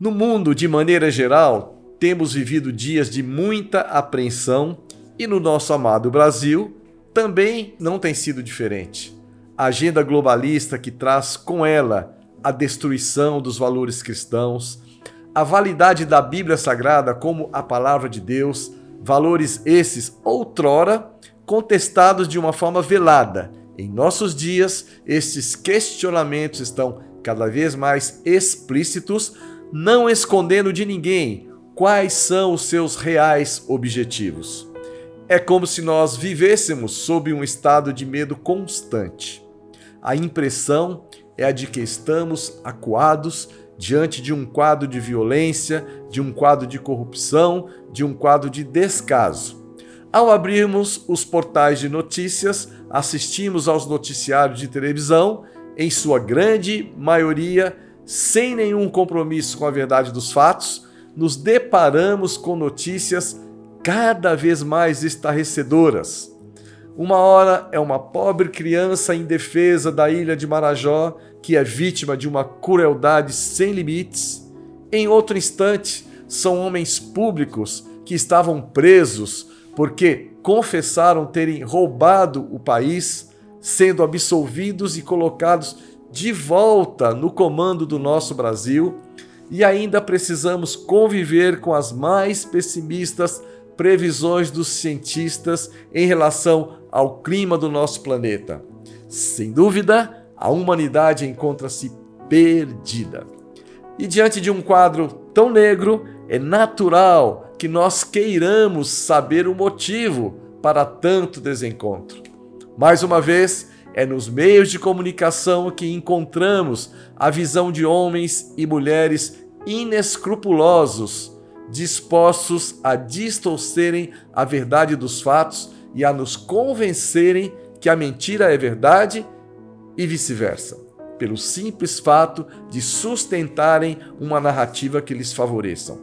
No mundo, de maneira geral, temos vivido dias de muita apreensão e no nosso amado Brasil também não tem sido diferente. A agenda globalista que traz com ela a destruição dos valores cristãos, a validade da Bíblia Sagrada como a palavra de Deus, valores esses outrora contestados de uma forma velada. Em nossos dias, estes questionamentos estão cada vez mais explícitos, não escondendo de ninguém quais são os seus reais objetivos. É como se nós vivêssemos sob um estado de medo constante. A impressão é a de que estamos acuados diante de um quadro de violência, de um quadro de corrupção, de um quadro de descaso. Ao abrirmos os portais de notícias, assistimos aos noticiários de televisão, em sua grande maioria, sem nenhum compromisso com a verdade dos fatos, nos deparamos com notícias cada vez mais estarrecedoras. Uma hora é uma pobre criança indefesa da ilha de Marajó que é vítima de uma crueldade sem limites. Em outro instante, são homens públicos que estavam presos porque confessaram terem roubado o país, sendo absolvidos e colocados de volta no comando do nosso Brasil, e ainda precisamos conviver com as mais pessimistas previsões dos cientistas em relação ao clima do nosso planeta. Sem dúvida, a humanidade encontra-se perdida. E diante de um quadro tão negro, é natural que nós queiramos saber o motivo para tanto desencontro. Mais uma vez, é nos meios de comunicação que encontramos a visão de homens e mulheres inescrupulosos, dispostos a distorcerem a verdade dos fatos e a nos convencerem que a mentira é verdade e vice-versa, pelo simples fato de sustentarem uma narrativa que lhes favoreçam.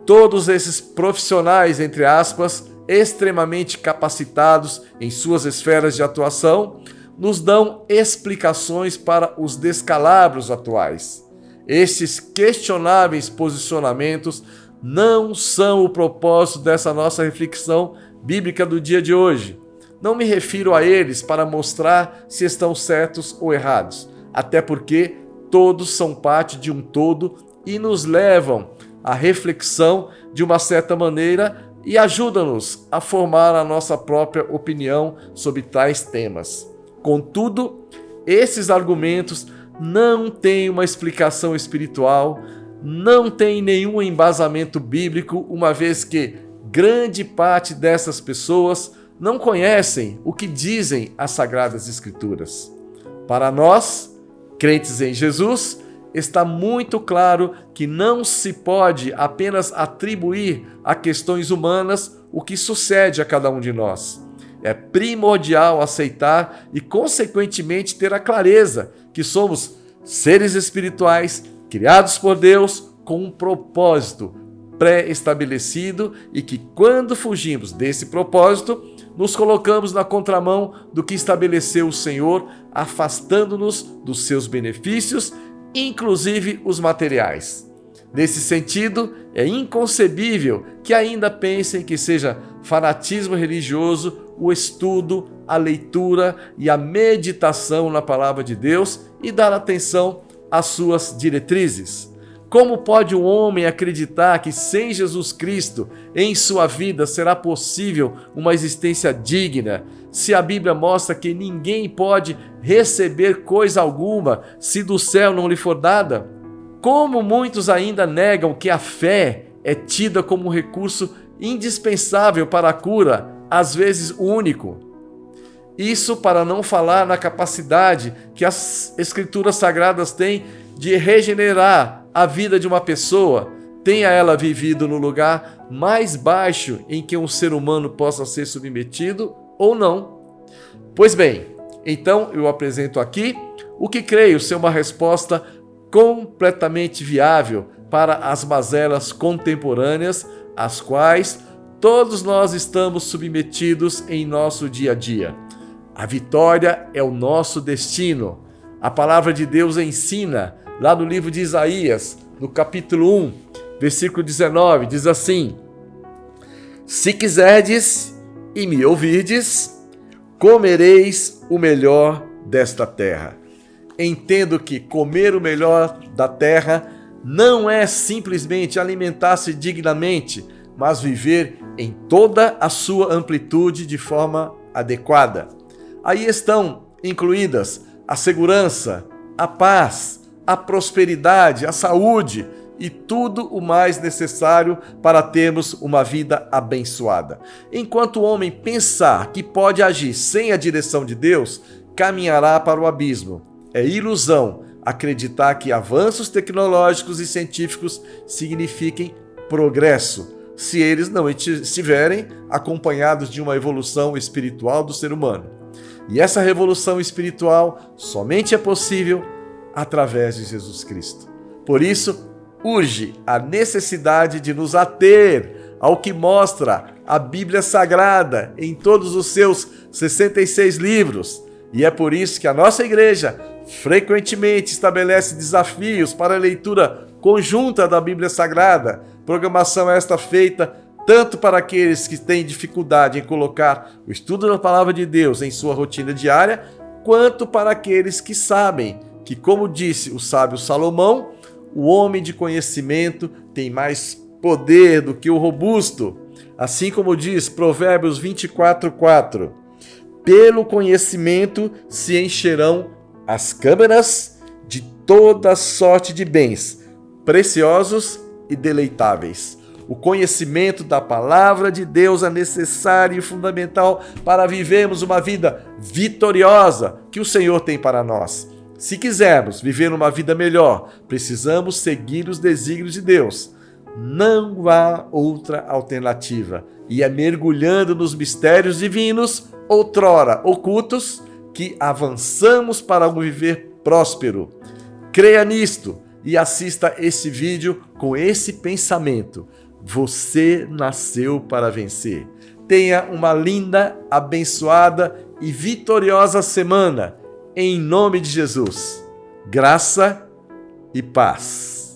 Todos esses profissionais, entre aspas, extremamente capacitados em suas esferas de atuação, nos dão explicações para os descalabros atuais. Estes questionáveis posicionamentos não são o propósito dessa nossa reflexão bíblica do dia de hoje. Não me refiro a eles para mostrar se estão certos ou errados, até porque todos são parte de um todo e nos levam à reflexão de uma certa maneira e ajudam-nos a formar a nossa própria opinião sobre tais temas. Contudo, esses argumentos não têm uma explicação espiritual, não têm nenhum embasamento bíblico, uma vez que grande parte dessas pessoas não conhecem o que dizem as Sagradas Escrituras. Para nós, crentes em Jesus, está muito claro que não se pode apenas atribuir a questões humanas o que sucede a cada um de nós. É primordial aceitar e, consequentemente, ter a clareza que somos seres espirituais criados por Deus com um propósito pré-estabelecido e que, quando fugimos desse propósito, nos colocamos na contramão do que estabeleceu o Senhor, afastando-nos dos seus benefícios, inclusive os materiais. Nesse sentido, é inconcebível que ainda pensem que seja fanatismo religioso o estudo, a leitura e a meditação na palavra de Deus e dar atenção às suas diretrizes. Como pode um homem acreditar que sem Jesus Cristo em sua vida será possível uma existência digna, se a Bíblia mostra que ninguém pode receber coisa alguma se do céu não lhe for dada? Como muitos ainda negam que a fé é tida como um recurso indispensável para a cura, às vezes único. Isso para não falar na capacidade que as Escrituras Sagradas têm de regenerar a vida de uma pessoa, tenha ela vivido no lugar mais baixo em que um ser humano possa ser submetido ou não. Pois bem, então eu apresento aqui o que creio ser uma resposta completamente viável para as mazelas contemporâneas, às quais todos nós estamos submetidos em nosso dia a dia. A vitória é o nosso destino. A palavra de Deus ensina, lá no livro de Isaías, no capítulo 1, versículo 19, diz assim: Se quiserdes e me ouvirdes, comereis o melhor desta terra. Entendo que comer o melhor da terra não é simplesmente alimentar-se dignamente, mas viver em toda a sua amplitude de forma adequada. Aí estão incluídas a segurança, a paz, a prosperidade, a saúde e tudo o mais necessário para termos uma vida abençoada. Enquanto o homem pensar que pode agir sem a direção de Deus, caminhará para o abismo. É ilusão acreditar que avanços tecnológicos e científicos signifiquem progresso, se eles não estiverem acompanhados de uma evolução espiritual do ser humano. E essa revolução espiritual somente é possível através de Jesus Cristo. Por isso, urge a necessidade de nos ater ao que mostra a Bíblia Sagrada em todos os seus 66 livros. E é por isso que a nossa igreja frequentemente estabelece desafios para a leitura conjunta da Bíblia Sagrada. Programação esta feita tanto para aqueles que têm dificuldade em colocar o estudo da Palavra de Deus em sua rotina diária, quanto para aqueles que sabem que, como disse o sábio Salomão, o homem de conhecimento tem mais poder do que o robusto. Assim como diz Provérbios 24:4, pelo conhecimento se encherão as câmaras de toda sorte de bens, preciosos e deleitáveis. O conhecimento da palavra de Deus é necessário e fundamental para vivermos uma vida vitoriosa que o Senhor tem para nós. Se quisermos viver uma vida melhor, precisamos seguir os desígnios de Deus. Não há outra alternativa, e é mergulhando nos mistérios divinos, outrora ocultos, que avançamos para um viver próspero. Creia nisto e assista esse vídeo com esse pensamento. Você nasceu para vencer. Tenha uma linda, abençoada e vitoriosa semana. Em nome de Jesus. Graça e paz.